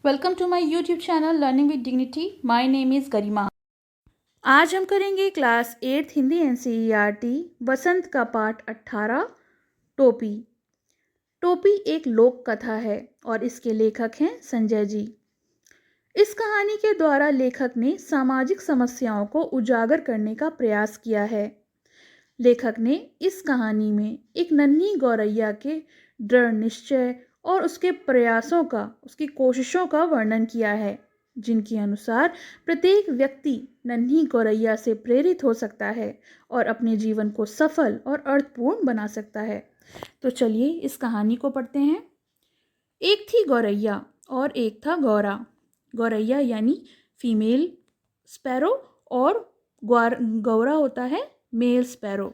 Welcome to my YouTube channel learning with dignity. My name is Garima. आज हम करेंगे class 8 Hindi NCERT वसंत का पाठ 18 टोपी। टोपी एक लोक कथा है और इसके लेखक हैं संजय जी। इस कहानी के द्वारा लेखक ने सामाजिक समस्याओं को उजागर करने का प्रयास किया है। लेखक ने इस कहानी में एक नन्ही गौरैया के दृढ़ निश्चय और उसके प्रयासों का, उसकी कोशिशों का वर्णन किया है, जिनके अनुसार प्रत्येक व्यक्ति नन्ही गौरैया से प्रेरित हो सकता है और अपने जीवन को सफल और अर्थपूर्ण बना सकता है। तो चलिए इस कहानी को पढ़ते हैं। एक थी गौरैया और एक था गौरा। गौरैया यानी फीमेल स्पैरो और गौरा होता है मेल स्पैरो।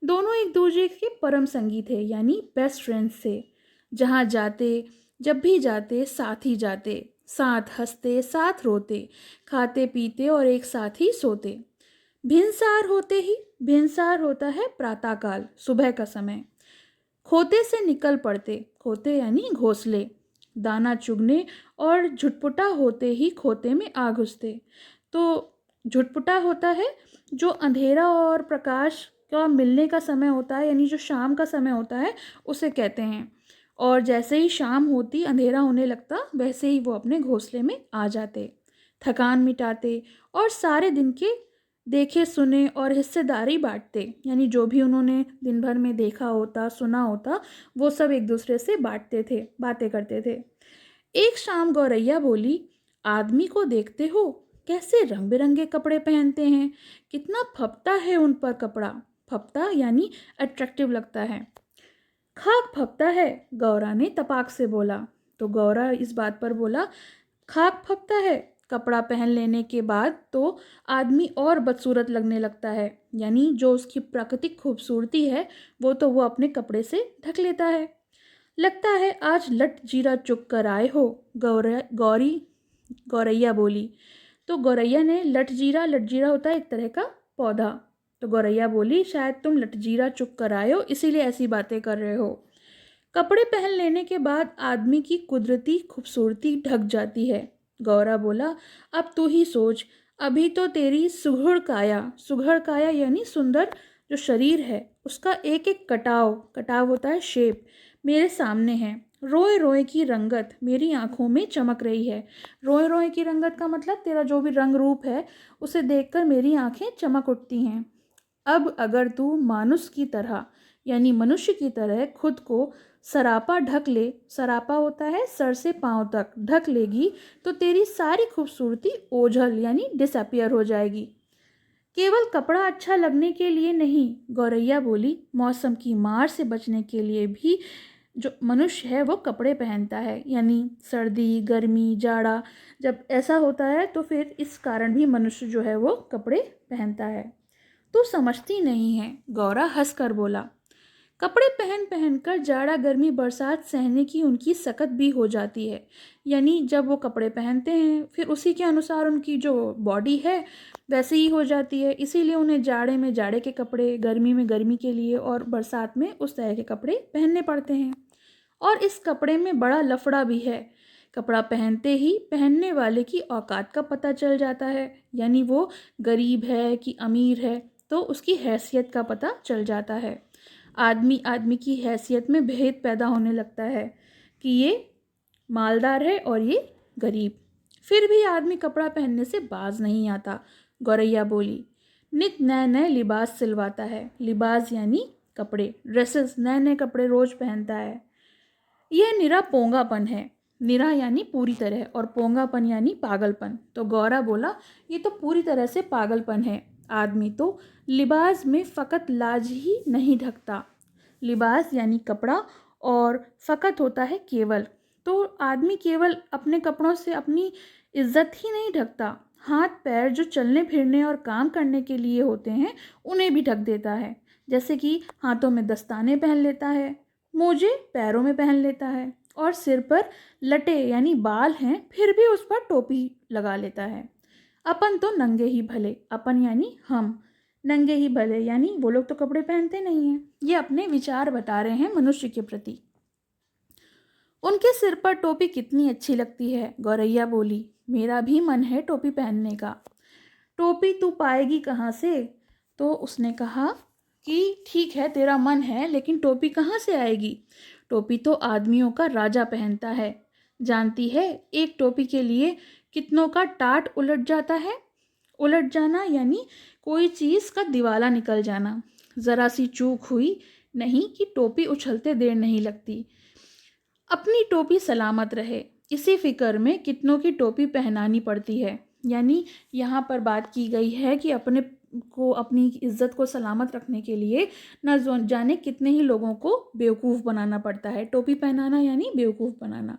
दोनों एक दूसरे के परम संगी थे, यानी बेस्ट फ्रेंड्स थे। जहाँ जाते, जब भी जाते साथ ही जाते, साथ हंसते, साथ रोते, खाते पीते और एक साथ ही सोते। भिनसार होते ही, भिनसार होता है प्रातःकाल, सुबह का समय, खोते से निकल पड़ते, खोते यानी घोंसले, दाना चुगने और झुटपुटा होते ही खोते में आ घुसते। तो झुटपुटा होता है जो अंधेरा और प्रकाश का मिलने का समय होता है, यानी जो शाम का समय होता है उसे कहते हैं। और जैसे ही शाम होती, अंधेरा होने लगता, वैसे ही वो अपने घोंसले में आ जाते, थकान मिटाते और सारे दिन के देखे सुने और हिस्सेदारी बांटते, यानी जो भी उन्होंने दिन भर में देखा होता, सुना होता, वो सब एक दूसरे से बांटते थे, बातें करते थे। एक शाम गौरैया बोली, आदमी को देखते हो कैसे रंग बिरंगे कपड़े पहनते हैं, कितना फपता है उन पर कपड़ा। फपता यानी अट्रैक्टिव लगता है। खाक फपता है, गौरा ने तपाक से बोला। तो गौरा इस बात पर बोला, खाक फपता है, कपड़ा पहन लेने के बाद तो आदमी और बदसूरत लगने लगता है, यानी जो उसकी प्राकृतिक खूबसूरती है वो तो वो अपने कपड़े से ढक लेता है। लगता है आज लट जीरा चुग कर आए हो, गौरैया बोली। तो गौरैया ने लटजीरा, लटजीरा होता है एक तरह का पौधा, तो गौरैया बोली शायद तुम लटजीरा चुग कर आए हो, इसीलिए ऐसी बातें कर रहे हो। कपड़े पहन लेने के बाद आदमी की कुदरती खूबसूरती ढक जाती है। गौरा बोला, अब तू ही सोच, अभी तो तेरी सुघड़ काया यानी सुंदर जो शरीर है, उसका एक एक कटाव, कटाव होता है शेप, मेरे सामने है। रोए रोए की रंगत मेरी आंखों में चमक रही है। रोए रोए की रंगत का मतलब तेरा जो भी रंग रूप है उसे देखकर मेरी आंखें चमक उठती हैं। अब अगर तू मानुष की तरह यानी मनुष्य की तरह खुद को सरापा ढक ले, सरापा होता है सर से पांव तक, ढक लेगी तो तेरी सारी खूबसूरती ओझल यानी डिसअपियर हो जाएगी। केवल कपड़ा अच्छा लगने के लिए नहीं, गौरैया बोली, मौसम की मार से बचने के लिए भी जो मनुष्य है वो कपड़े पहनता है, यानी सर्दी, गर्मी, जाड़ा जब ऐसा होता है तो फिर इस कारण भी मनुष्य जो है वो कपड़े पहनता है। तू समझती नहीं है, गौरा हंसकर बोला। कपड़े पहन पहन कर जाड़ा, गर्मी, बरसात सहने की उनकी सकत भी हो जाती है, यानी जब वो कपड़े पहनते हैं फिर उसी के अनुसार उनकी जो बॉडी है वैसे ही हो जाती है, इसीलिए उन्हें जाड़े में जाड़े के कपड़े, गर्मी में गर्मी के लिए और बरसात में उस तरह के कपड़े पहनने पड़ते हैं। और इस कपड़े में बड़ा लफड़ा भी है। कपड़ा पहनते ही पहनने वाले की औकात का पता चल जाता है, यानी वो गरीब है कि अमीर है तो उसकी हैसियत का पता चल जाता है। आदमी आदमी की हैसियत में भेद पैदा होने लगता है कि ये मालदार है और ये गरीब। फिर भी आदमी कपड़ा पहनने से बाज नहीं आता, गौरैया बोली। नित नए नए लिबास सिलवाता है, लिबास यानी कपड़े, ड्रेसेस, नए नए कपड़े रोज पहनता है। यह निरा पोंगापन है, निरा यानी पूरी तरह और पोंगापन यानी पागलपन। तो गौरा बोला, ये तो पूरी तरह से पागलपन है। आदमी तो लिबास में फ़कत लाज ही नहीं ढकता, लिबास यानी कपड़ा और फ़कत होता है केवल, तो आदमी केवल अपने कपड़ों से अपनी इज्जत ही नहीं ढकता, हाथ पैर जो चलने फिरने और काम करने के लिए होते हैं उन्हें भी ढक देता है। जैसे कि हाथों में दस्ताने पहन लेता है, मोजे पैरों में पहन लेता है और सिर पर लटे यानी बाल हैं फिर भी उस पर टोपी लगा लेता है। अपन तो नंगे ही भले, अपन यानी हम, नंगे ही भले यानी वो लोग तो कपड़े पहनते नहीं हैं। ये अपने विचार बता रहे हैं मनुष्य के प्रति। उनके सिर पर टोपी कितनी अच्छी लगती है, गौरैया बोली। मेरा भी मन है टोपी पहनने का। टोपी तू पाएगी कहाँ से? तो उसने कहा कि ठीक है तेरा मन है, लेकिन टोपी कहाँ से आएगी? टोपी तो आदमियों का राजा पहनता है। जानती है एक टोपी के लिए कितनों का टाट उलट जाता है? उलट जाना यानी कोई चीज़ का दिवाला निकल जाना। ज़रा सी चूक हुई नहीं कि टोपी उछलते देर नहीं लगती। अपनी टोपी सलामत रहे, इसी फिक्र में कितनों की टोपी पहनानी पड़ती है। यानी यहाँ पर बात की गई है कि अपने को, अपनी इज्जत को सलामत रखने के लिए न जाने कितने ही लोगों को बेवकूफ़ बनाना पड़ता है। टोपी पहनाना यानी बेवकूफ़ बनाना।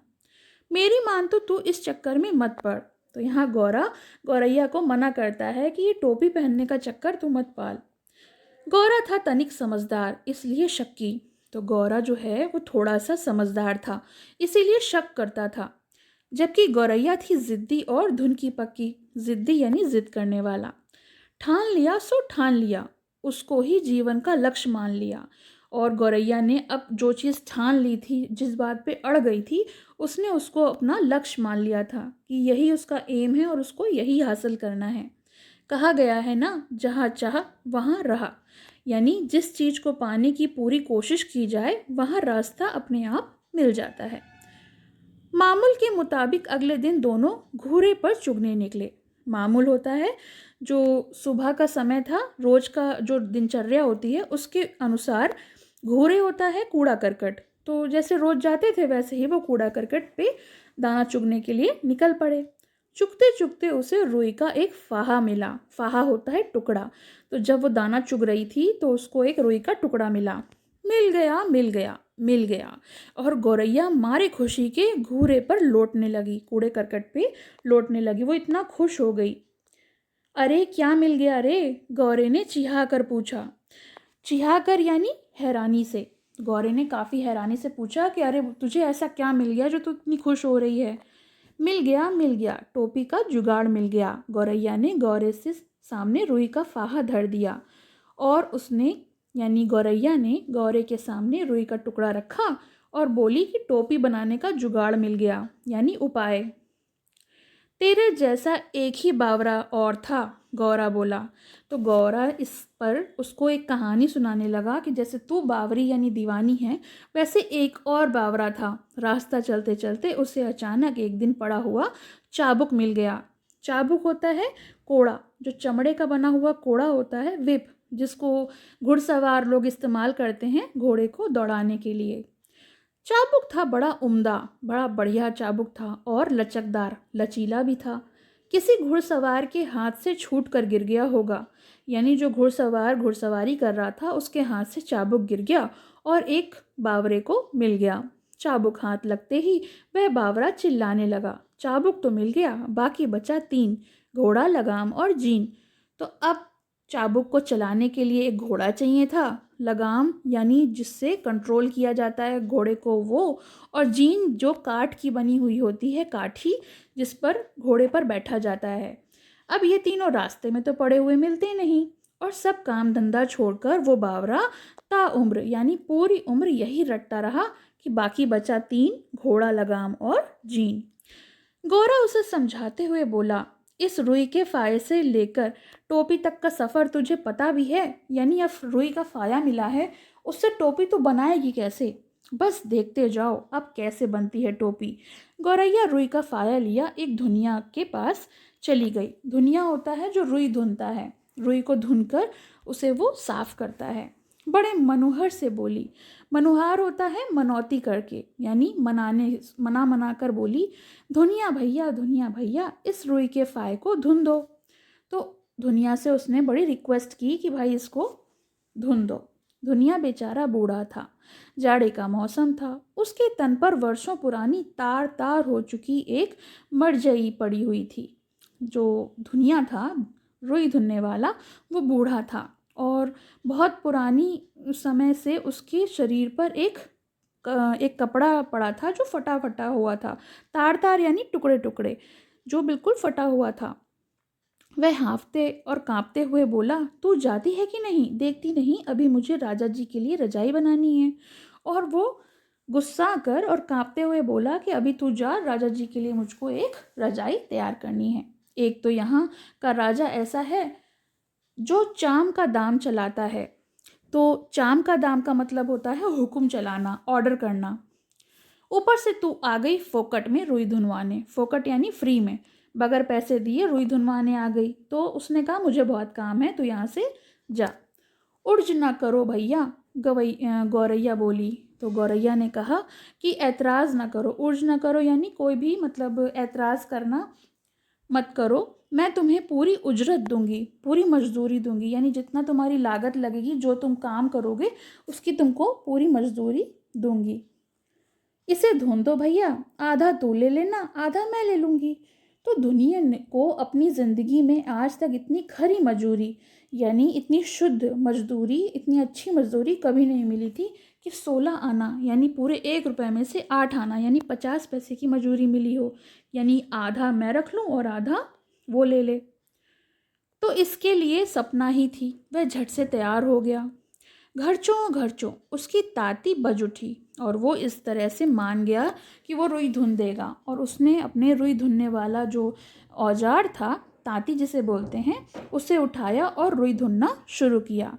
मेरी मान तो तू इस चक्कर में मत पड़। तो यहाँ गौरैया को मना करता है कि ये टोपी पहनने का चक्कर तू मत पाल। गौरा था तनिक समझदार, इसलिए शक्की। तो गौरा जो है वो थोड़ा सा समझदार था, इसीलिए शक करता था। जबकि गौरैया थी जिद्दी और धुन की पक्की। जिद्दी यानी जिद करने वाला। ठान लिया सो ठान लिया, उसको ही जीवन का लक्ष्य मान लिया। और गौरैया ने अब जो चीज़ ठान ली थी, जिस बात पे अड़ गई थी, उसने उसको अपना लक्ष्य मान लिया था कि यही उसका एम है और उसको यही हासिल करना है। कहा गया है ना, जहाँ चाह वहाँ रहा। यानी जिस चीज़ को पाने की पूरी कोशिश की जाए वहाँ रास्ता अपने आप मिल जाता है। मामूल के मुताबिक अगले दिन दोनों घूरे पर चुगने निकले। मामूल होता है जो सुबह का समय था, रोज का जो दिनचर्या होती है उसके अनुसार। घूरे होता है कूड़ा करकट। तो जैसे रोज जाते थे वैसे ही वो कूड़ा करकट पे दाना चुगने के लिए निकल पड़े। चुगते चुगते उसे रुई का एक फाहा मिला। फाहा होता है टुकड़ा। तो जब वो दाना चुग रही थी तो उसको एक रुई का टुकड़ा मिला। मिल गया मिल गया मिल गया। और गौरैया मारे खुशी के घूरे पर लौटने लगी, कूड़े करकट पे लौटने लगी। वो इतना खुश हो गई। अरे क्या मिल गया रे? गौरे ने चिहा कर पूछा। चिहा कर यानी हैरानी से। गौरे ने काफ़ी हैरानी से पूछा कि अरे तुझे ऐसा क्या मिल गया जो तू इतनी खुश हो रही है? मिल गया, टोपी का जुगाड़ मिल गया। गौरैया ने गौरे से सामने रुई का फाहा धर दिया और उसने यानी गौरैया ने गौरे के सामने रुई का टुकड़ा रखा और बोली कि टोपी बनाने का जुगाड़ मिल गया, यानी उपाय। तेरे जैसा एक ही बावरा और था, गौरा बोला। तो गौरा इस पर उसको एक कहानी सुनाने लगा कि जैसे तू बावरी यानी दीवानी है, वैसे एक और बावरा था। रास्ता चलते चलते उसे अचानक एक दिन पड़ा हुआ चाबुक मिल गया। चाबुक होता है कोड़ा, जो चमड़े का बना हुआ कोड़ा होता है, विप, जिसको घुड़सवार लोग इस्तेमाल करते हैं घोड़े को दौड़ाने के लिए। चाबुक था बड़ा उम्दा, बड़ा बढ़िया चाबुक था और लचकदार, लचीला भी था। किसी घुड़सवार के हाथ से छूट कर गिर गया होगा। यानी जो घुड़सवार घुड़सवारी कर रहा था उसके हाथ से चाबुक गिर गया और एक बावरे को मिल गया। चाबुक हाथ लगते ही वह बावरा चिल्लाने लगा। चाबुक तो मिल गया, बाकी बचा तीन, घोड़ा, लगाम और जीन। तो अब चाबुक को चलाने के लिए एक घोड़ा चाहिए था, लगाम यानी जिससे कंट्रोल किया जाता है घोड़े को वो, और जीन जो काठ की बनी हुई होती है, काठी जिस पर घोड़े पर बैठा जाता है। अब ये तीनों रास्ते में तो पड़े हुए मिलते नहीं और सब काम धंधा छोड़कर वो बावरा ताउम्र यानी पूरी उम्र यही रटता रहा कि बाकी बचा तीन, घोड़ा, लगाम और जीन। गौरा उसे समझाते हुए बोला, इस रुई के फाये से लेकर टोपी तक का सफ़र तुझे पता भी है। यानी अब रुई का फाया मिला है, उससे टोपी तो बनाएगी कैसे? बस देखते जाओ अब कैसे बनती है टोपी। गौरैया रुई का फाया लिया एक धुनिया के पास चली गई। धुनिया होता है जो रुई धुनता है। रुई को धुनकर उसे वो साफ करता है। बड़े मनोहर से बोली। मनुहार होता है मनौती करके, यानी मना कर बोली, धुनिया भैया इस रुई के फाये को धुन दो। तो धुनिया से उसने बड़ी रिक्वेस्ट की कि भाई इसको धुन दो। धुनिया बेचारा बूढ़ा था, जाड़े का मौसम था, उसके तन पर वर्षों पुरानी तार तार हो चुकी एक मरजई पड़ी हुई थी। जो धुनिया था, रुई धुनने वाला, वो बूढ़ा था और बहुत पुरानी समय से उसके शरीर पर एक कपड़ा पड़ा था जो फटा फटा हुआ था। तार तार यानी टुकड़े टुकड़े, जो बिल्कुल फटा हुआ था। वह हाँफते और कांपते हुए बोला, तू जाती है कि नहीं? देखती नहीं अभी मुझे राजा जी के लिए रजाई बनानी है। और वो गुस्सा कर और कांपते हुए बोला कि अभी तू जा, राजा जी के लिए मुझको एक रजाई तैयार करनी है। एक तो यहाँ का राजा ऐसा है जो चाम का दाम चलाता है। तो चाम का दाम का मतलब होता है हुक्म चलाना, ऑर्डर करना। ऊपर से तू आ गई फोकट में रुई धुनवाने, फोकट यानी फ्री में, बगैर पैसे दिए रुई धुनवाने आ गई। तो उसने कहा मुझे बहुत काम है, तू यहाँ से जा। उर्ज ना करो भैया, गौरैया बोली। तो गौरैया ने कहा कि ऐतराज़ ना करो। उर्ज ना करो यानी कोई भी मतलब ऐतराज़ करना मत करो, मैं तुम्हें पूरी उजरत दूंगी, पूरी मजदूरी दूंगी, यानी जितना तुम्हारी लागत लगेगी, जो तुम काम करोगे उसकी तुमको पूरी मजदूरी दूंगी। इसे धुन दो भैया, आधा तू ले लेना, आधा मैं ले लूँगी। तो दुनिया को अपनी ज़िंदगी में आज तक इतनी खरी मजदूरी, यानी इतनी शुद्ध मजदूरी, इतनी अच्छी मजदूरी कभी नहीं मिली थी कि 16 आना यानी पूरे 1 रुपये में से 8 आना यानी 50 पैसे की मजदूरी मिली हो, यानी आधा मैं रख लूँ और आधा वो ले ले। तो इसके लिए सपना ही थी। वह झट से तैयार हो गया। घरचों घरचों उसकी ताती बज उठी और वो इस तरह से मान गया कि वो रुई धुन देगा। और उसने अपने रुई धुनने वाला जो औजार था, ताती जिसे बोलते हैं, उसे उठाया और रुई धुनना शुरू किया।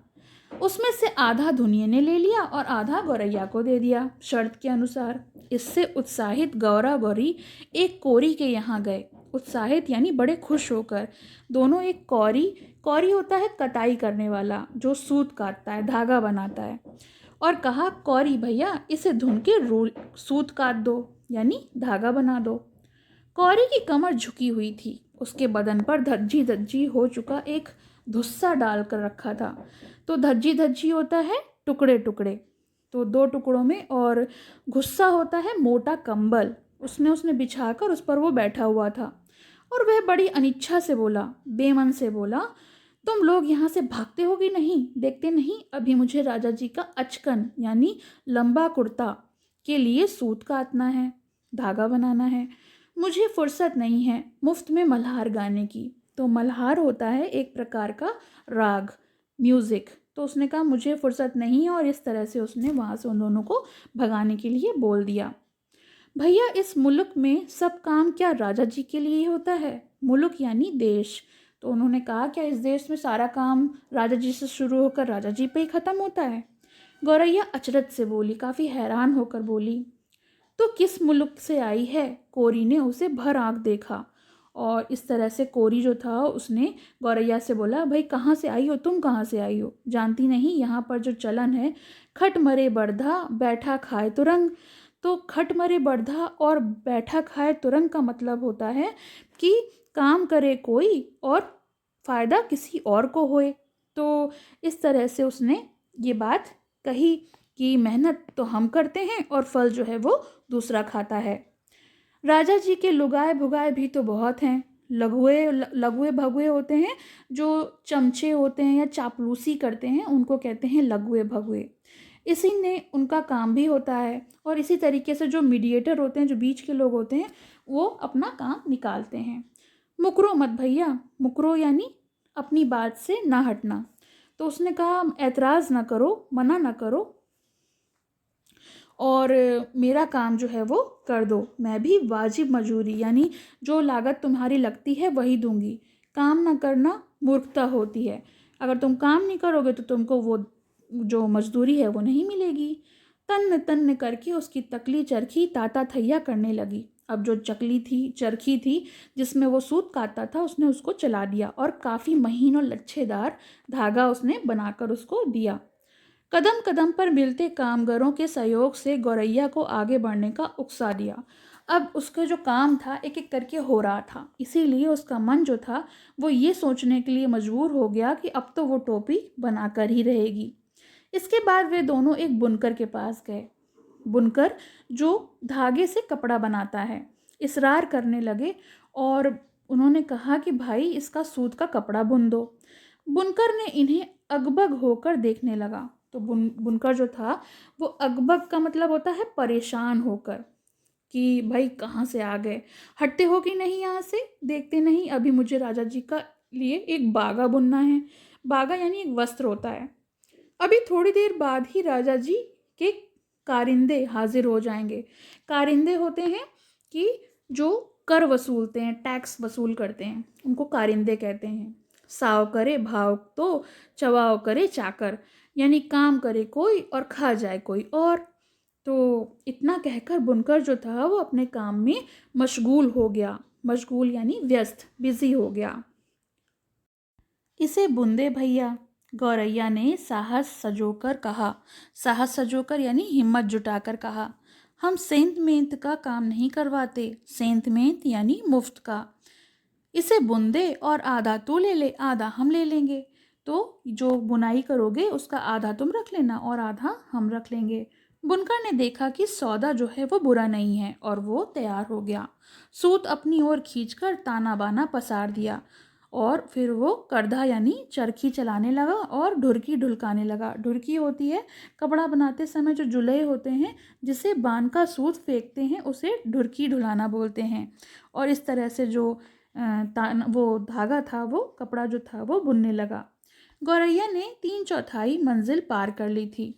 उसमें से आधा धुनिया ने ले लिया और आधा गौरैया को दे दिया, शर्त के अनुसार। इससे उत्साहित गौरा गौरी एक कोरी के यहाँ गए। उत्साहित यानी बड़े खुश होकर। दोनों एक कौरी, कौरी होता है कताई करने वाला, जो सूत काटता है, धागा बनाता है। और कहा कौरी भैया इसे धुन के सूत काट दो, यानी धागा बना दो। कौरी की कमर झुकी हुई थी, उसके बदन पर धज्जी धज्जी हो चुका एक धुस्सा डाल कर रखा था। तो धज्जी धज्जी होता है टुकड़े टुकड़े, तो 2 टुकड़ों में, और गुस्सा होता है मोटा कंबल, उसने बिछाकर उस पर वो बैठा हुआ था। और वह बड़ी अनिच्छा से बोला, बेमन से बोला, तुम लोग यहाँ से भागते हो कि नहीं? देखते नहीं अभी मुझे राजा जी का अचकन यानी लंबा कुर्ता के लिए सूत काटना है, धागा बनाना है। मुझे फुर्सत नहीं है मुफ्त में मल्हार गाने की। तो मल्हार होता है एक प्रकार का राग, म्यूज़िक। तो उसने कहा मुझे फुर्सत नहीं है, और इस तरह से उसने वहाँ से उन दोनों को भगाने के लिए बोल दिया। भैया इस मुल्क में सब काम क्या राजा जी के लिए होता है? मुल्क यानी देश। तो उन्होंने कहा क्या इस देश में सारा काम राजा जी से शुरू होकर राजा जी पे ही ख़त्म होता है? गौरैया अचरज से बोली, काफ़ी हैरान होकर बोली। तो किस मुल्क से आई है? कोरी ने उसे भर आँख देखा। और इस तरह से कोरी जो था उसने गौरैया से बोला, भाई कहाँ से आई हो तुम? कहाँ से आई हो? जानती नहीं यहाँ पर जो चलन है, खट मरे बर्धा बैठा खाए तुरंग। तो खट मरे बर्धा और बैठा खाए तुरंग का मतलब होता है कि काम करे कोई और फ़ायदा किसी और को होए। तो इस तरह से उसने ये बात कही कि मेहनत तो हम करते हैं और फल जो है वो दूसरा खाता है। राजा जी के लुगाए भुगाए भी तो बहुत हैं। लघुए भगुए होते हैं, जो चमचे होते हैं या चापलूसी करते हैं, उनको कहते हैं लघुए भगुए। इसी ने उनका काम भी होता है। और इसी तरीके से जो मीडिएटर होते हैं, जो बीच के लोग होते हैं, वो अपना काम निकालते हैं। मुकरो मत भैया, मुकरो यानी अपनी बात से ना हटना। तो उसने कहा ऐतराज़ ना करो, मना ना करो, और मेरा काम जो है वो कर दो। मैं भी वाजिब मजूरी यानी जो लागत तुम्हारी लगती है वही दूंगी। काम ना करना मूर्खता होती है। अगर तुम काम नहीं करोगे तो तुमको वो जो मजदूरी है वो नहीं मिलेगी। तन्न तन्न करके उसकी तकली चरखी ताता थैया करने लगी। अब जो चरखी थी जिसमें वो सूत काटता था, उसने उसको चला दिया और काफ़ी महीन और लच्छेदार धागा उसने बनाकर उसको दिया। कदम कदम पर मिलते कामगारों के सहयोग से गौरैया को आगे बढ़ने का उकसा दिया। अब उसका जो काम था एक एक करके हो रहा था, इसीलिए उसका मन जो था वो ये सोचने के लिए मजबूर हो गया कि अब तो वो टोपी बनाकर ही रहेगी। इसके बाद वे दोनों एक बुनकर के पास गए। बुनकर जो धागे से कपड़ा बनाता है, इसरार करने लगे और उन्होंने कहा कि भाई इसका सूत का कपड़ा बुन दो। बुनकर ने इन्हें अगबग होकर देखने लगा। तो बुनकर जो था वो अगबग का मतलब होता है परेशान होकर, कि भाई कहाँ से आ गए, हटते हो कि नहीं यहाँ से? देखते नहीं अभी मुझे राजा जी का लिए एक बागा बुनना है। बागा यानी एक वस्त्र होता है। अभी थोड़ी देर बाद ही राजा जी के कारिंदे हाजिर हो जाएंगे। कारिंदे होते हैं कि जो कर वसूलते हैं, टैक्स वसूल करते हैं, उनको कारिंदे कहते हैं। साव करे भाव तो चवाव करे चाकर, यानी काम करे कोई और खा जाए कोई और। तो इतना कहकर बुनकर जो था वो अपने काम में मशगूल हो गया। मशगूल यानी व्यस्त, बिजी हो गया। इसे बुंदे भैया, गौरैया ने साहस सजोकर कहा। साहस सजोकर यानी हिम्मत जुटाकर कहा। हम सेंत मेंत का काम नहीं करवाते, सेंत मेंत यानी मुफ्त का। इसे बुंदे और आधा तू ले ले, आधा हम ले लेंगे। तो जो बुनाई करोगे उसका आधा तुम रख लेना और आधा हम रख लेंगे। बुनकर ने देखा कि सौदा जो है वो बुरा नहीं है और वो तैयार हो गया। सूत अपनी ओर खींचकर ताना बाना पसार दिया और फिर वो करधा यानी चरखी चलाने लगा और ढुरकी ढुलकाने लगा। ढुरकी होती है कपड़ा बनाते समय जो जुलहे होते हैं जिसे बांध का सूत फेंकते हैं, उसे ढुरकी ढुलाना बोलते हैं। और इस तरह से जो वो धागा था, वो कपड़ा जो था वो बुनने लगा। गौरैया ने 3/4 मंजिल पार कर ली थी।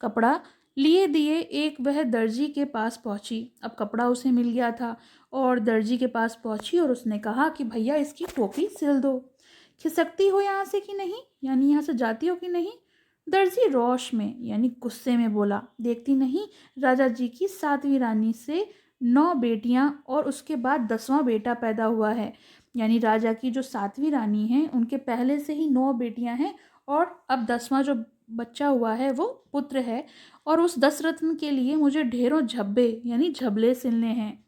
कपड़ा लिए दिए एक वह दर्जी के पास पहुंची। अब कपड़ा उसे मिल गया था और दर्जी के पास पहुंची और उसने कहा कि भैया इसकी टोपी सिल दो। खिसकती हो यहाँ से कि नहीं, यानी यहाँ से जाती हो कि नहीं। दर्जी रोष में यानी गुस्से में बोला, देखती नहीं राजा जी की 7वीं रानी से 9 बेटियां और उसके बाद 10वां बेटा पैदा हुआ है। यानी राजा की जो 7वीं रानी है उनके पहले से ही 9 बेटियां हैं और अब 10वां जो बच्चा हुआ है वो पुत्र है। और उस 10 रत्न के लिए मुझे ढेरों झब्बे यानी झबले सिलने हैं।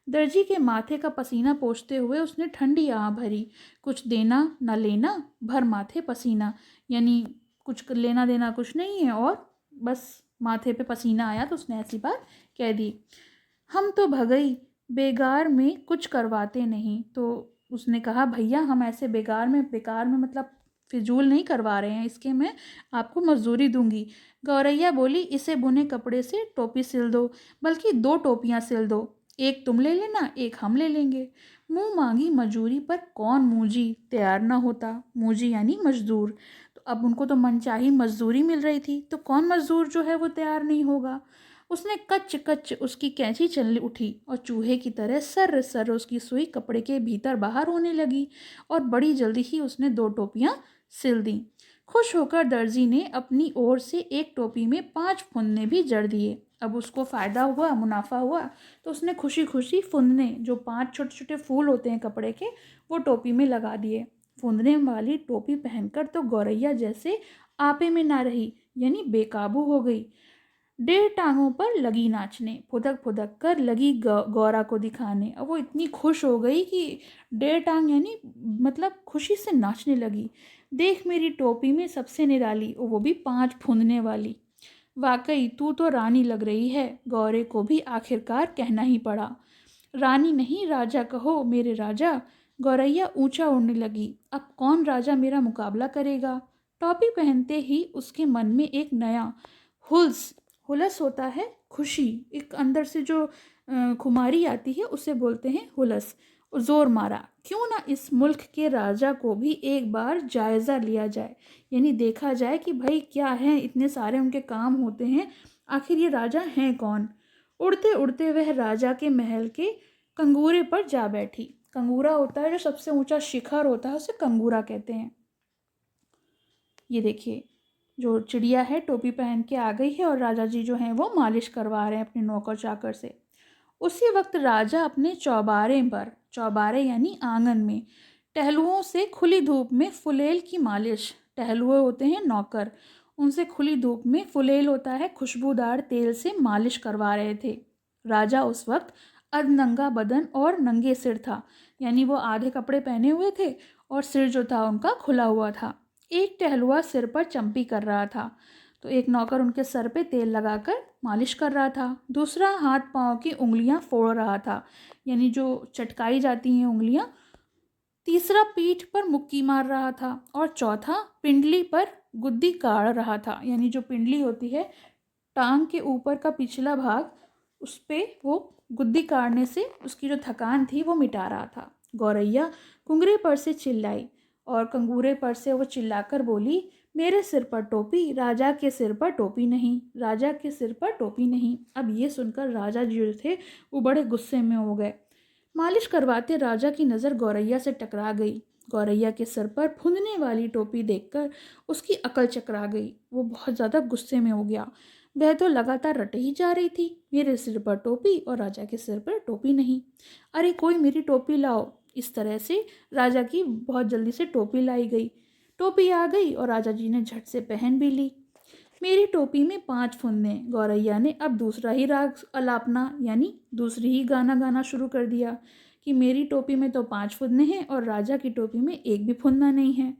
दर्जी के माथे का पसीना पोंछते हुए उसने ठंडी आह भरी। कुछ देना न लेना, भर माथे पसीना, यानी कुछ लेना देना कुछ नहीं है और बस माथे पे पसीना आया तो उसने ऐसी बात कह दी। हम तो भगई बेगार में कुछ करवाते नहीं। तो उसने कहा भैया हम ऐसे बेकार में मतलब फिजूल नहीं करवा रहे हैं, इसके मैं आपको मजदूरी दूंगी। गौरैया बोली, इसे बुने कपड़े से टोपी सिल दो, बल्कि 2 टोपियां सिल दो, एक तुम ले लेना एक हम ले लेंगे। मुंह मांगी मजूरी पर कौन मूजी तैयार ना होता। मूजी यानी मजदूर। तो अब उनको तो मनचाही मजदूरी मिल रही थी, तो कौन मजदूर जो है वो तैयार नहीं होगा। उसने कच्च कच्च उसकी कैंची चल उठी और चूहे की तरह सर सर उसकी सुई कपड़े के भीतर बाहर होने लगी और बड़ी जल्दी ही उसने 2 टोपियां सिल दी। खुश होकर दर्जी ने अपनी ओर से एक टोपी में 5 फुंदने भी जड़ दिए। अब उसको फ़ायदा हुआ, मुनाफा हुआ, तो उसने खुशी खुशी फुंदने जो 5 छोटे छोटे फूल होते हैं कपड़े के, वो टोपी में लगा दिए। फुंदने वाली टोपी पहनकर तो गौरैया जैसे आपे में ना रही, यानी बेकाबू हो गई। 1.5 टांगों पर लगी नाचने, फुदक फुदक कर लगी गौरा को दिखाने। अब वो इतनी खुश हो गई कि 1.5 टांग यानी मतलब खुशी से नाचने लगी। देख मेरी टोपी में सबसे निराली, वो भी 5 फुंदने वाली। वाकई तू तो रानी लग रही है, गौरे को भी आखिरकार कहना ही पड़ा। रानी नहीं राजा कहो मेरे राजा। गौरैया ऊंचा उड़ने लगी। अब कौन राजा मेरा मुकाबला करेगा। टोपी पहनते ही उसके मन में एक नया हुल्स, हुलस होता है खुशी, एक अंदर से जो खुमारी आती है उसे बोलते हैं हुलस। जोर मारा, क्यों ना इस मुल्क के राजा को भी एक बार जायज़ा लिया जाए, यानी देखा जाए कि भाई क्या है, इतने सारे उनके काम होते हैं, आखिर ये राजा हैं कौन। उड़ते उड़ते वह राजा के महल के कंगूरे पर जा बैठी। कंगूरा होता है जो सबसे ऊंचा शिखर होता है, उसे कंगूरा कहते हैं। ये देखिए जो चिड़िया है टोपी पहन के आ गई है और राजा जी जो हैं वो मालिश करवा रहे हैं अपने नौकर चाकर से। उसी वक्त राजा अपने चौबारे पर, चौबारे यानी आंगन में, टहलुओं से खुली धूप में फुलेल की मालिश, टहलुए होते हैं नौकर, उनसे खुली धूप में फुलेल होता है खुशबूदार तेल से मालिश करवा रहे थे। राजा उस वक्त अधनंगा बदन और नंगे सिर था, यानी वो आधे कपड़े पहने हुए थे और सिर जो था उनका खुला हुआ था। एक टहलुआ सिर पर चंपी कर रहा था, तो एक नौकर उनके सर पे तेल लगाकर मालिश कर रहा था। दूसरा हाथ पाँव की उंगलियां फोड़ रहा था, यानी जो चटकाई जाती हैं उंगलियां। तीसरा पीठ पर मुक्की मार रहा था और चौथा पिंडली पर गुद्दी काढ़ रहा था, यानी जो पिंडली होती है टांग के ऊपर का पिछला भाग, उस पे वो गुद्दी काढ़ने से उसकी जो थकान थी वो मिटा रहा था। गौरैया कुंगरे पर से चिल्लाई और कंगूरे पर से वो चिल्लाकर बोली, मेरे सिर पर टोपी, राजा के सिर पर टोपी नहीं, राजा के सिर पर टोपी नहीं। अब ये सुनकर राजा जी जो थे वो बड़े गुस्से में हो गए। मालिश करवाते राजा की नज़र गौरैया से टकरा गई। गौरैया के सर पर फुंदने वाली टोपी देखकर उसकी अकल चकरा गई। वो बहुत ज़्यादा गुस्से में हो गया। वह तो लगातार रटे ही जा रही थी, मेरे सिर पर टोपी और राजा के सिर पर टोपी नहीं। अरे कोई मेरी टोपी लाओ। इस तरह से राजा की बहुत जल्दी से टोपी लाई गई। टोपी आ गई और राजा जी ने झट से पहन भी ली। मेरी टोपी में 5 फुन्ने। गौरैया ने अब दूसरा ही राग अलापना यानी दूसरी ही गाना गाना शुरू कर दिया कि मेरी टोपी में तो 5 फुन्ने हैं और राजा की टोपी में एक भी फुन्ना नहीं है।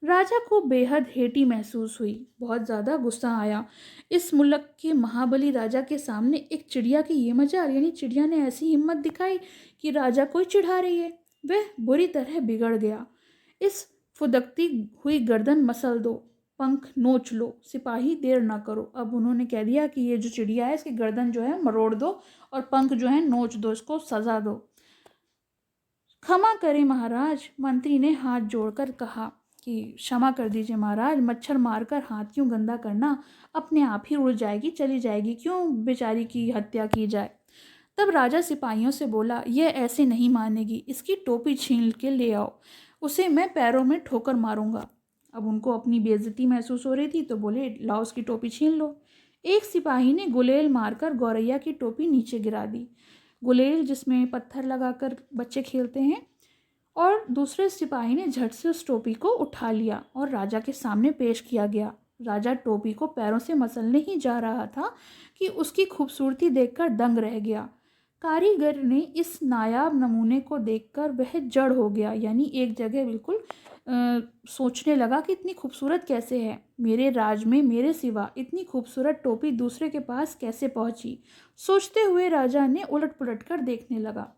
राजा को बेहद हेटी महसूस हुई, बहुत ज़्यादा गुस्सा आया। इस मुल्क के महाबली राजा के सामने एक चिड़िया की ये मजाल, यानी चिड़िया ने ऐसी हिम्मत दिखाई कि राजा को चिढ़ा रही है। वह बुरी तरह बिगड़ गया। इस फुदकती हुई गर्दन मसल दो, पंख नोच लो, सिपाही देर ना करो। अब उन्होंने कह दिया कि ये जो चिड़िया है इसकी गर्दन जो है मरोड़ दो और पंख जो है नोच दो, इसको सजा दो। क्षमा करें महाराज, मंत्री ने हाथ जोड़कर कहा कि क्षमा कर दीजिए महाराज, मच्छर मारकर हाथ क्यों गंदा करना, अपने आप ही उड़ जाएगी, चली जाएगी, क्यों बेचारी की हत्या की जाए। तब राजा सिपाहियों से बोला, यह ऐसे नहीं मानेगी, इसकी टोपी छीन के ले आओ, उसे मैं पैरों में ठोकर मारूंगा। अब उनको अपनी बेइज्जती महसूस हो रही थी तो बोले, लाओ उसकी टोपी छीन लो। एक सिपाही ने गुलेल मारकर गौरैया की टोपी नीचे गिरा दी। गुलेल जिसमें पत्थर लगाकर बच्चे खेलते हैं। और दूसरे सिपाही ने झट से उस टोपी को उठा लिया और राजा के सामने पेश किया गया। राजा टोपी को पैरों से मसलने ही जा रहा था कि उसकी खूबसूरती देखकर दंग रह गया। कारीगर ने इस नायाब नमूने को देखकर वह जड़ हो गया, यानी एक जगह बिल्कुल सोचने लगा कि इतनी खूबसूरत कैसे है, मेरे राज में मेरे सिवा इतनी खूबसूरत टोपी दूसरे के पास कैसे पहुंची। सोचते हुए राजा ने उलट पुलट कर देखने लगा।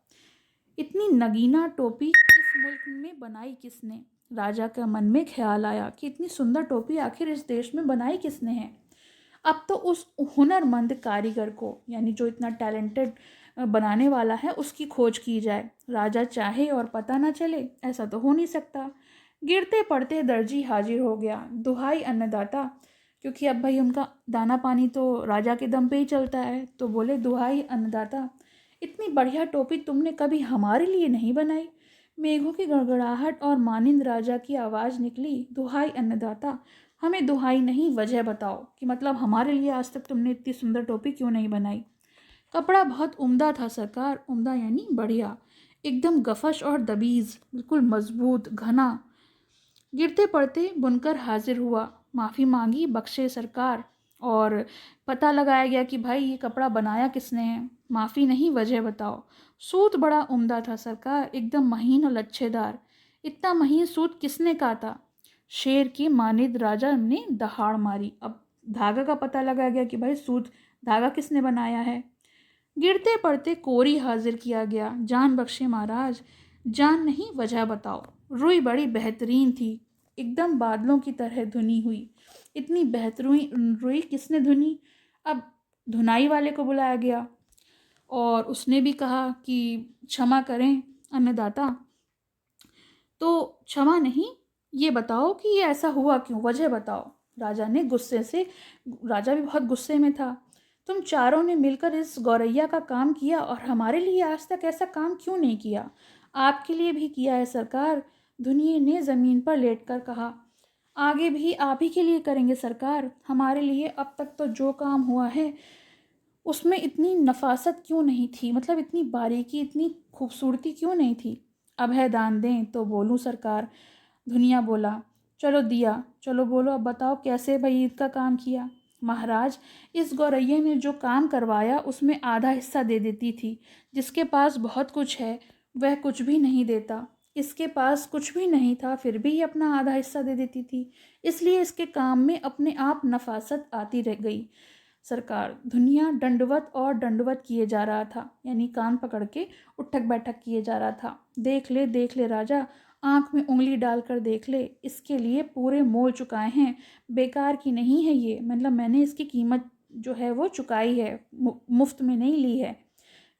इतनी नगीना टोपी इस मुल्क में बनाई किसने। राजा का मन में ख्याल आया कि इतनी सुंदर टोपी आखिर इस देश में बनाई किसने है। अब तो उस हुनरमंद कारीगर को, यानी जो इतना टैलेंटेड बनाने वाला है, उसकी खोज की जाए। राजा चाहे और पता ना चले, ऐसा तो हो नहीं सकता। गिरते पड़ते दर्जी हाजिर हो गया। दुहाई अन्नदाता, क्योंकि अब भाई उनका दाना पानी तो राजा के दम पे ही चलता है, तो बोले, दुहाई अन्नदाता, इतनी बढ़िया टोपी तुमने कभी हमारे लिए नहीं बनाई। मेघों की गड़गड़ाहट और मानिंद राजा की आवाज़ निकली, दुहाई अन्नदाता, हमें दुहाई नहीं, वजह बताओ कि मतलब हमारे लिए आज तक तुमने इतनी सुंदर टोपी क्यों नहीं बनाई। कपड़ा बहुत उम्दा था सरकार, उम्दा यानी बढ़िया, एकदम गफश और दबीज, बिल्कुल मजबूत घना। गिरते पड़ते बुनकर हाजिर हुआ, माफ़ी मांगी, बख्शे सरकार, और पता लगाया गया कि भाई ये कपड़ा बनाया किसने है। माफ़ी नहीं, वजह बताओ। सूत बड़ा उम्दा था सरकार, एकदम महीन और लच्छेदार। इतना महीन सूत किसने काता। शेर के मानिद राजा ने दहाड़ मारी। अब धागा का पता लगाया गया कि भाई सूत धागा किसने बनाया है। गिरते पड़ते कोरी हाजिर किया गया, जान बख्शे महाराज, जान नहीं, वजह बताओ। रुई बड़ी बेहतरीन थी, एकदम बादलों की तरह धुनी हुई। इतनी बेहतरीन रुई किसने धुनी। अब धुनाई वाले को बुलाया गया और उसने भी कहा कि क्षमा करें अन्नदाता, तो क्षमा नहीं, ये बताओ कि ये ऐसा हुआ क्यों, वजह बताओ। राजा ने गुस्से से, राजा भी बहुत गुस्से में था, तुम चारों ने मिलकर इस गौरैया का काम किया और हमारे लिए आज तक ऐसा काम क्यों नहीं किया। आपके लिए भी किया है सरकार, धुनिये ने ज़मीन पर लेटकर कहा। आगे भी आप ही के लिए करेंगे सरकार, हमारे लिए अब तक तो जो काम हुआ है उसमें इतनी नफासत क्यों नहीं थी, मतलब इतनी बारीकी, इतनी खूबसूरती क्यों नहीं थी। अब है दान दें तो बोलूं सरकार। धुनिया बोला, चलो दिया, चलो बोलो अब बताओ कैसे भाई ईद का काम किया। महाराज, इस गौरैया ने जो काम करवाया उसमें आधा हिस्सा दे देती थी। जिसके पास बहुत कुछ है वह कुछ भी नहीं देता। इसके पास कुछ भी नहीं था फिर भी अपना आधा हिस्सा दे देती थी, इसलिए इसके काम में अपने आप नफासत आती रह गई। सरकार, दुनिया दंडवत और दंडवत किए जा रहा था, यानी कान पकड़ के उठक बैठक किए जा रहा था। देख ले राजा, आंख में उंगली डालकर देख ले, इसके लिए पूरे मोल चुकाए हैं, बेकार की नहीं है ये, मतलब मैंने इसकी कीमत जो है वो चुकाई है, मुफ्त में नहीं ली है।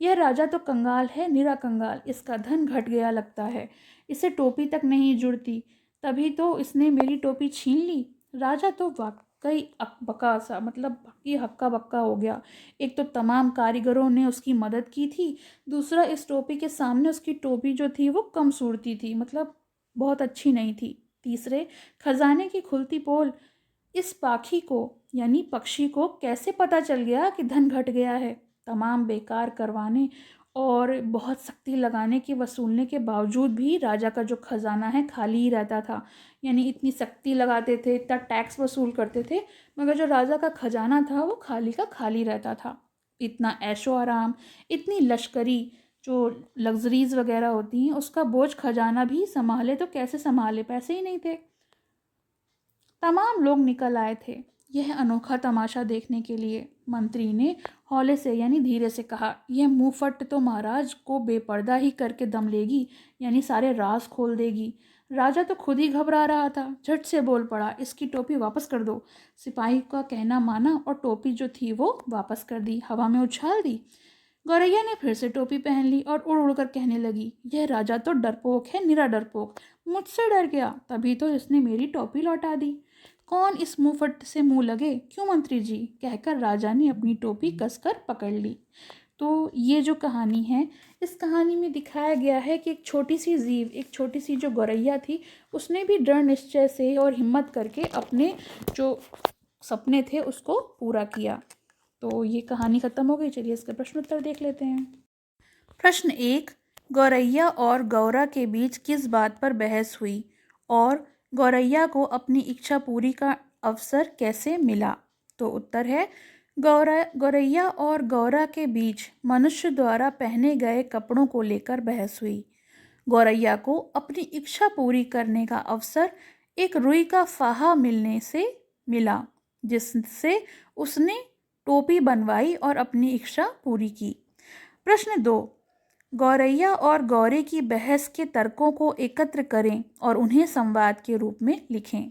यह राजा तो कंगाल है, निरा कंगाल, इसका धन घट गया लगता है, इसे टोपी तक नहीं जुड़ती, तभी तो इसने मेरी टोपी छीन ली। राजा तो वाकई अकबका सा, मतलब ये हक्का बक्का हो गया। एक तो तमाम कारीगरों ने उसकी मदद की थी, दूसरा इस टोपी के सामने उसकी टोपी जो थी वो कम सूरती थी, मतलब बहुत अच्छी नहीं थी। तीसरे, खजाने की खुलती पोल, इस पाखी को यानी पक्षी को कैसे पता चल गया कि धन घट गया है। तमाम बेकार करवाने और बहुत सख्ती लगाने के वसूलने के बावजूद भी राजा का जो खजाना है खाली ही रहता था। यानी इतनी सख्ती लगाते थे, इतना टैक्स वसूल करते थे, मगर जो राजा का खजाना था वो खाली का खाली रहता था। इतना ऐशो आराम, इतनी लश्करी जो लग्जरीज वगैरह होती हैं, उसका बोझ खजाना भी संभाले तो कैसे संभाले, पैसे ही नहीं थे। तमाम लोग निकल आए थे यह अनोखा तमाशा देखने के लिए। मंत्री ने हौले से यानी धीरे से कहा, यह मुंहफट तो महाराज को बेपर्दा ही करके दम लेगी, यानी सारे राज खोल देगी। राजा तो खुद ही घबरा रहा था, झट से बोल पड़ा, इसकी टोपी वापस कर दो। सिपाही का कहना माना और टोपी जो थी वो वापस कर दी, हवा में उछाल दी। गौरैया ने फिर से टोपी पहन ली और उड़ उड़ कर कहने लगी, यह राजा तो डरपोक है, निरा डरपोक, मुझसे डर गया, तभी तो इसने मेरी टोपी लौटा दी। कौन इस मुंहफट से मुंह लगे, क्यों मंत्री जी, कहकर राजा ने अपनी टोपी कसकर पकड़ ली। तो ये जो कहानी है, इस कहानी में दिखाया गया है कि एक छोटी सी जीव, एक छोटी सी जो गौरैया थी, उसने भी दृढ़ निश्चय से और हिम्मत करके अपने जो सपने थे उसको पूरा किया। तो ये कहानी ख़त्म हो गई। चलिए इसका प्रश्न उत्तर देख लेते हैं। प्रश्न 1, गौरैया और गौरा के बीच किस बात पर बहस हुई और गौरैया को अपनी इच्छा पूरी का अवसर कैसे मिला? तो उत्तर है, गौरैया और गौरा के बीच मनुष्य द्वारा पहने गए कपड़ों को लेकर बहस हुई। गौरैया को अपनी इच्छा पूरी करने का अवसर एक रुई का फाहा मिलने से मिला, जिससे उसने टोपी बनवाई और अपनी इच्छा पूरी की। प्रश्न 2, गौरैया और गौरे की बहस के तर्कों को एकत्र करें और उन्हें संवाद के रूप में लिखें।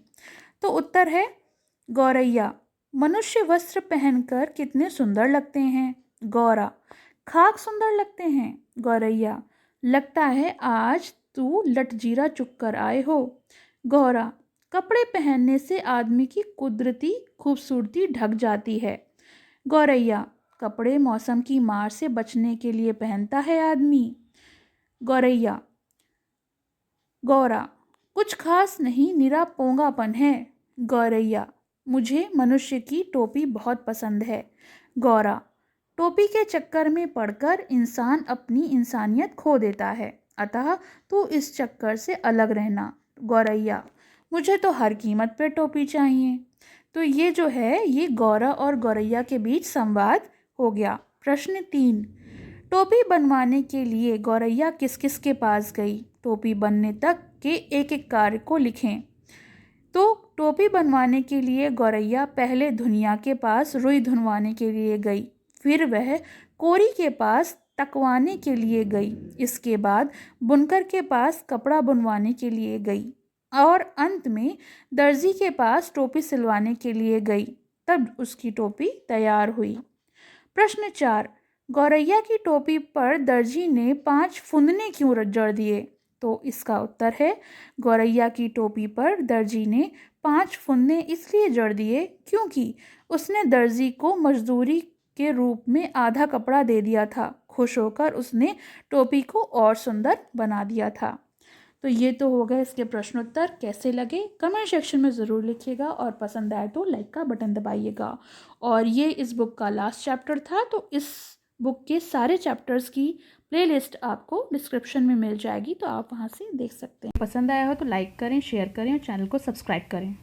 तो उत्तर है, गौरैया, मनुष्य वस्त्र पहनकर कितने सुंदर लगते हैं। गौरा, खाक सुंदर लगते हैं। गौरैया, लगता है आज तू लटजीरा चुक कर आए हो। गौरा, कपड़े पहनने से आदमी की कुदरती खूबसूरती ढक जाती है। गौरैया, कपड़े मौसम की मार से बचने के लिए पहनता है आदमी। गौरैया, गौरा, कुछ खास नहीं, निरा पोंगापन है। गौरैया, मुझे मनुष्य की टोपी बहुत पसंद है। गौरा, टोपी के चक्कर में पड़कर इंसान अपनी इंसानियत खो देता है, अतः तू इस चक्कर से अलग रहना। गौरैया, मुझे तो हर कीमत पे टोपी चाहिए। तो ये जो है ये गौरा और गौरैया के बीच संवाद हो गया। प्रश्न 3, टोपी बनवाने के लिए गौरैया किस किस के पास गई? टोपी बनने तक के एक एक कार्य को लिखें। तो टोपी बनवाने के लिए गौरैया पहले धुनिया के पास रुई धुनवाने के लिए गई, फिर वह कोरी के पास तकवाने के लिए गई, इसके बाद बुनकर के पास कपड़ा बुनवाने के लिए गई और अंत में दर्जी के पास टोपी सिलवाने के लिए गई, तब उसकी टोपी तैयार हुई। प्रश्न 4, गौरैया की टोपी पर दर्जी ने 5 फुंदने क्यों जड़ दिए? तो इसका उत्तर है, गौरैया की टोपी पर दर्जी ने 5 फुंदने इसलिए जड़ दिए क्योंकि उसने दर्जी को मजदूरी के रूप में आधा कपड़ा दे दिया था। खुश होकर उसने टोपी को और सुंदर बना दिया था। तो ये तो हो गए इसके प्रश्नोत्तर। कैसे लगे कमेंट सेक्शन में ज़रूर लिखिएगा और पसंद आए तो लाइक का बटन दबाइएगा। और ये इस बुक का लास्ट चैप्टर था, तो इस बुक के सारे चैप्टर्स की प्लेलिस्ट आपको डिस्क्रिप्शन में मिल जाएगी, तो आप वहाँ से देख सकते हैं। पसंद आया हो तो लाइक करें, शेयर करें और चैनल को सब्सक्राइब करें।